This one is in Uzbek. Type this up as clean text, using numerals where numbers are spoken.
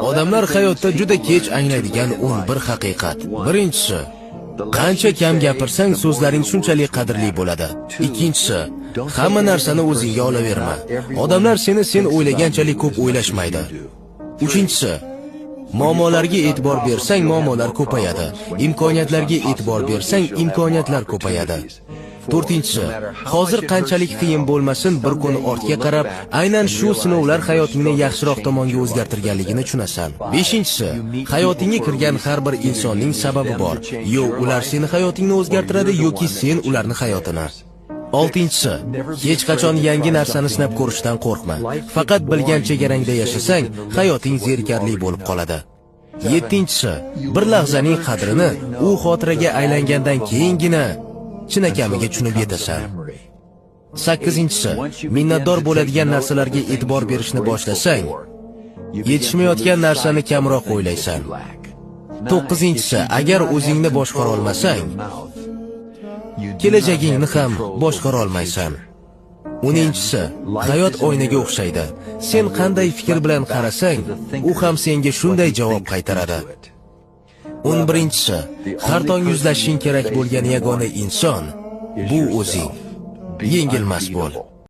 Odamlar hayotda juda kech anglaydigan 11 haqiqat. Birinchisi, qancha kam gapirsang so'zlaring shunchalik qadrli bo'ladi. Ikkinchisi, hamma narsani o'zingga olaverma. Odamlar seni sen o'ylaganchalik ko'p o'ylashmaydi. Uchinchisi, muammolarga e'tibor bersang muammolar ko'payadi. Imkoniyatlarga e'tibor bersang imkoniyatlar ko'payadi. To'rtinchisi, hozir qanchalik qiyin bo'lmasin, bir kun ortga qarab, aynan shu sinovlar hayotingni yaxshiroq tomonga o'zgartirganligini tushunasan. Beshinchisi, hayotingga kirgan har bir insonning sababi bor. Yo ular seni hayotingni o'zgartiradi yoki sen ularni hayotini. Oltinchisi, hech qachon yangi narsani sinab ko'rishdan qo'rqma. Faqat bilgan chegarangda yashasang, hayoting zerikarli bo'lib qoladi. Yettinchisi, bir lahzaning qadrini u xotiraga aylangandan keyingina chinakamiga tushunib yetasan. Sakkizinchisi, minnatdor bo'ladigan narsalarga e'tibor berishni boshlasang, yetishmayotgan narsani kamroq o'ylaysan. To'qqizinchisi, agar o'zingni boshqara olmasang, kelajagingni ham boshqara olmaysan. 10-si, hayot oynaga o'xshaydi. Sen qanday fikr bilan qarasang, u ham senga shunday javob qaytaradi. 11-si, har tong yuzlashing kerak bo'lgan yagona inson bu o'zing. Yengilmas bo'l.